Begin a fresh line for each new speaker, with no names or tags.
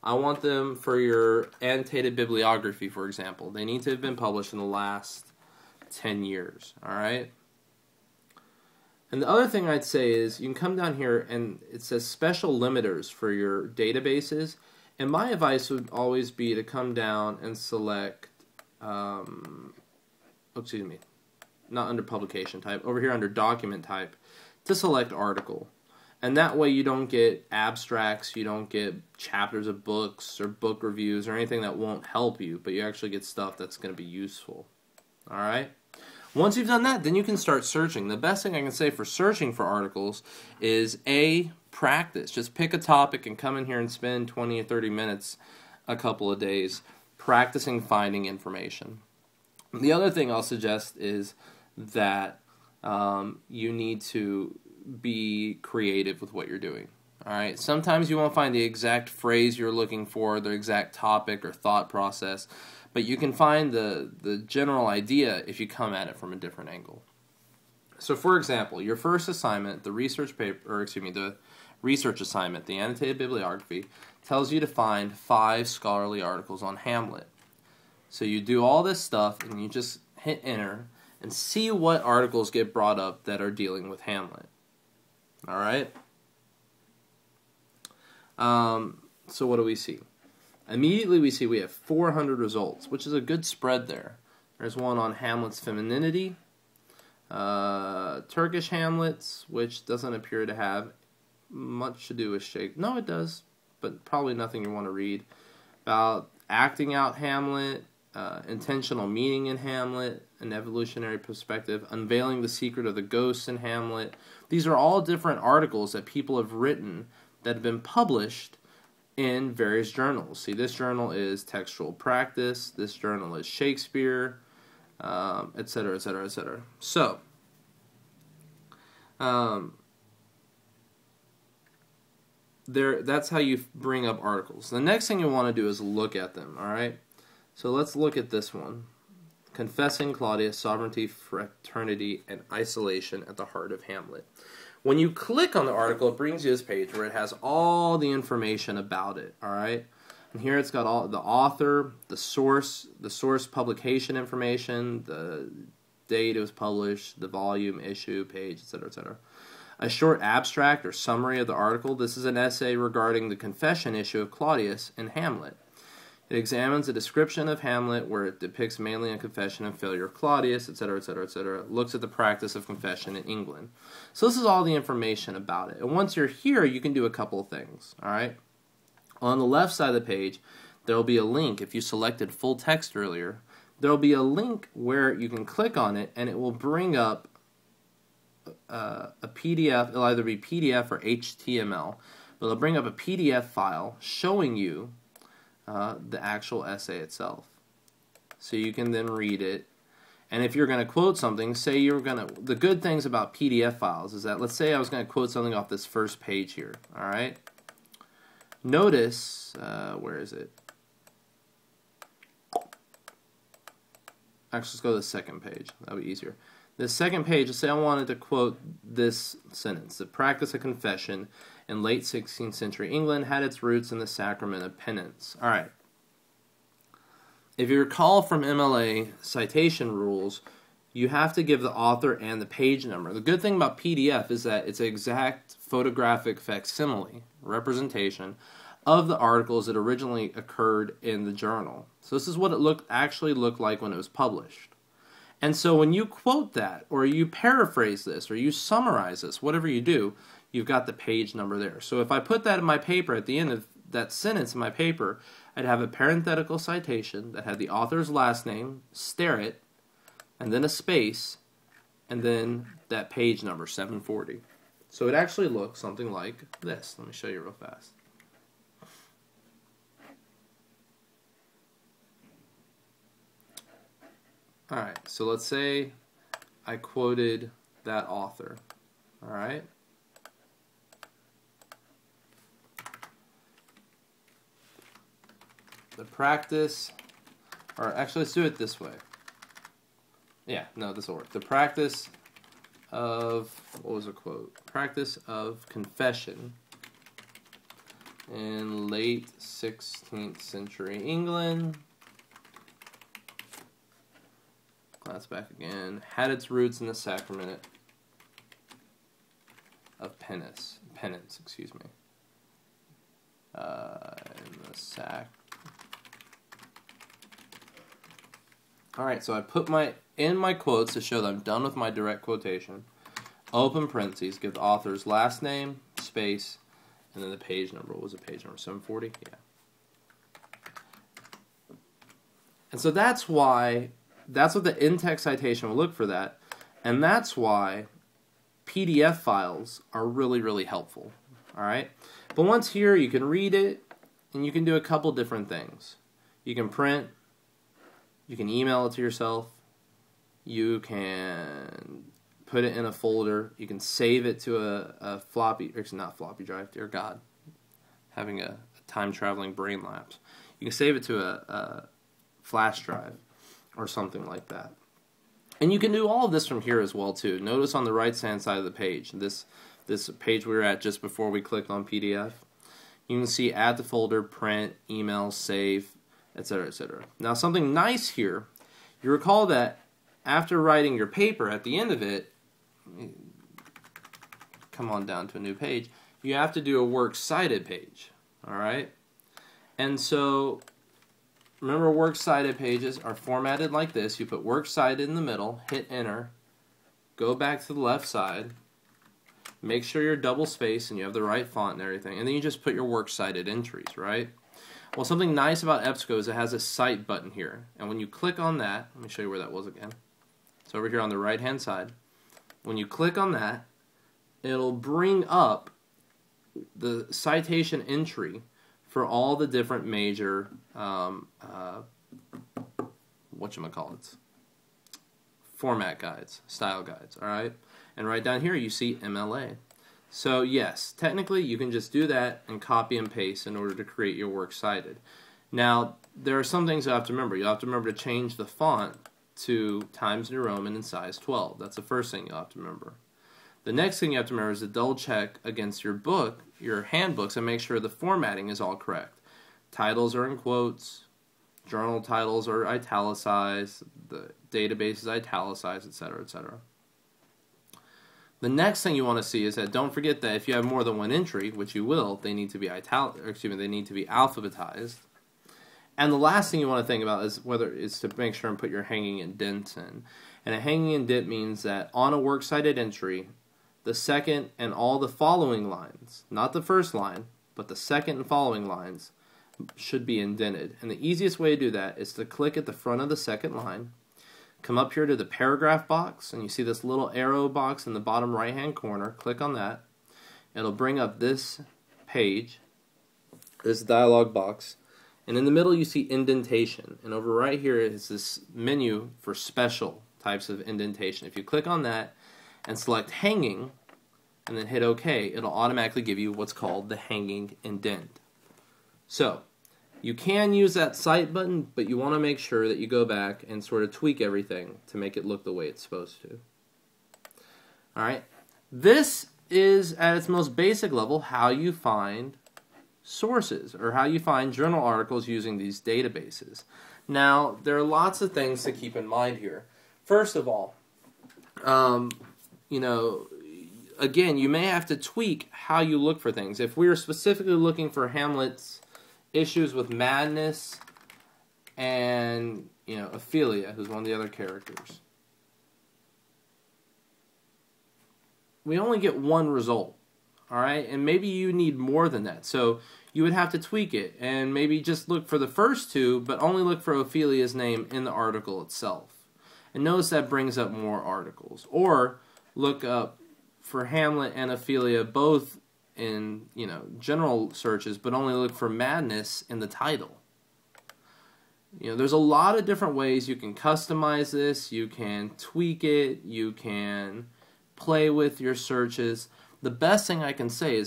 I want them for your annotated bibliography, for example. They need to have been published in the last 10 years, all right? And the other thing I'd say is you can come down here and it says special limiters for your databases. And my advice would always be to come down and select, excuse me, not under publication type, over here under document type, to select article. And that way you don't get abstracts, you don't get chapters of books or book reviews or anything that won't help you, but you actually get stuff that's going to be useful. All right? Once you've done that, then you can start searching. The best thing I can say for searching for articles is practice. Just pick a topic and come in here and spend 20 or 30 minutes a couple of days practicing finding information. The other thing I'll suggest is that you need to be creative with what you're doing. All right. Sometimes you won't find the exact phrase you're looking for, the exact topic or thought process, but you can find the general idea if you come at it from a different angle. So, for example, your first assignment, the research assignment, the annotated bibliography, tells you to find 5 scholarly articles on Hamlet. So you do all this stuff and you just hit enter and see what articles get brought up that are dealing with Hamlet. All right? So what do we see? Immediately we see we have 400 results, which is a good spread there. There's one on Hamlet's femininity, Turkish Hamlets, which doesn't appear to have much to do with Shakespeare. No, it does, but probably nothing you want to read. About acting out Hamlet, intentional meaning in Hamlet, an evolutionary perspective, unveiling the secret of the ghosts in Hamlet. These are all different articles that people have written that have been published in various journals. See, this journal is Textual Practice, this journal is Shakespeare, etc., etc., etc. So, that's how you bring up articles. The next thing you want to do is look at them, all right? So let's look at this one. Confessing Claudius, Sovereignty, Fraternity, and Isolation at the Heart of Hamlet. When you click on the article, it brings you this page where it has all the information about it, all right? And here it's got all the author, the source publication information, the date it was published, the volume, issue, page, etc., etc. A short abstract or summary of the article. This is an essay regarding the confession issue of Claudius in Hamlet. It examines a description of Hamlet where it depicts mainly a confession and failure of Claudius, etc., etc., etc. Looks at the practice of confession in England. So this is all the information about it. And once you're here, you can do a couple of things, all right? On the left side of the page, there will be a link. If you selected full text earlier, there will be a link where you can click on it, and it will bring up a PDF. It'll either be PDF or HTML, but it'll bring up a PDF file showing you the actual essay itself. So you can then read it. And if you're going to quote something, say you're going to... The good things about PDF files is that, let's say I was going to quote something off this first page here, all right? Notice, where is it? Actually, let's go to the second page. That'll be easier. The second page, let's say I wanted to quote this sentence. The practice of confession in late 16th century England had its roots in the sacrament of penance. All right. If you recall from MLA citation rules, you have to give the author and the page number. The good thing about PDF is that it's an exact photographic facsimile representation of the articles that originally occurred in the journal. So this is what it actually looked like when it was published. And so when you quote that, or you paraphrase this, or you summarize this, whatever you do, you've got the page number there. So if I put that in my paper, at the end of that sentence in my paper, I'd have a parenthetical citation that had the author's last name, stare it, and then a space, and then that page number, 740. So it actually looks something like this. Let me show you real fast. Alright, so let's say I quoted that author. Alright? The practice, or actually let's do it this way. Yeah, no, this will work. The practice of, what was the quote? Practice of confession in late 16th century England. Glance back again. Had its roots in the sacrament of penance, excuse me. In the sac. Alright, so I put in my quotes to show that I'm done with my direct quotation. Open parentheses, give the author's last name, space, and then the page number. What was the page number? 740? Yeah. And so that's what the in-text citation will look for that. And that's why PDF files are really, really helpful. Alright? But once here, you can read it, and you can do a couple different things. You can print, you can email it to yourself, you can put it in a folder, you can save it to a floppy, it's not floppy drive, dear God, having a time-traveling brain lapse. You can save it to a flash drive or something like that. And you can do all of this from here as well too. Notice on the right-hand side of the page, this page we were at just before we clicked on PDF, you can see add to folder, print, email, save, etc., etc. Now something nice here, you recall that after writing your paper, at the end of it, come on down to a new page, you have to do a works cited page, alright? And so, remember works cited pages are formatted like this. You put works cited in the middle, hit enter, go back to the left side, make sure you're double spaced and you have the right font and everything, and then you just put your works cited entries, right? Well, something nice about Ebsco is it has a cite button here, and when you click on that, let me show you where that was again. It's over here on the right hand side. When you click on that, it'll bring up the citation entry for all the different major format guides, style guides, alright? And right down here you see MLA. So yes, technically you can just do that and copy and paste in order to create your works cited. Now, there are some things you have to remember. You'll have to remember to change the font to Times New Roman and size 12. That's the first thing you'll have to remember. The next thing you have to remember is to double check against your book, your handbooks, and make sure the formatting is all correct. Titles are in quotes, journal titles are italicized, the database is italicized, etc., etc. The next thing you want to see is that don't forget that if you have more than one entry, which you will, they need to be alphabetized. And the last thing you want to think about is whether it's to make sure and put your hanging indent in. And a hanging indent means that on a works cited entry, the second and all the following lines, not the first line, but the second and following lines, should be indented. And the easiest way to do that is to click at the front of the second line, come up here to the paragraph box, and you see this little arrow box in the bottom right hand corner. Click on that. It'll bring up this page, this dialog box, and in the middle you see indentation, and over right here is this menu for special types of indentation. If you click on that and select hanging and then hit OK, it'll automatically give you what's called the hanging indent. So you can use that cite button, but you want to make sure that you go back and sort of tweak everything to make it look the way it's supposed to. Alright, this is at its most basic level how you find sources, or how you find journal articles using these databases. Now, there are lots of things to keep in mind here. First of all, you know, again, you may have to tweak how you look for things. If we are specifically looking for Hamlet's issues with madness and, you know, Ophelia, who's one of the other characters, we only get one result. Alright, and maybe you need more than that. So you would have to tweak it and maybe just look for the first two, but only look for Ophelia's name in the article itself. And notice that brings up more articles. Or look up for Hamlet and Ophelia both in, you know, general searches, but only look for madness in the title. You know, there's a lot of different ways you can customize this, you can tweak it, you can play with your searches. The best thing I can say is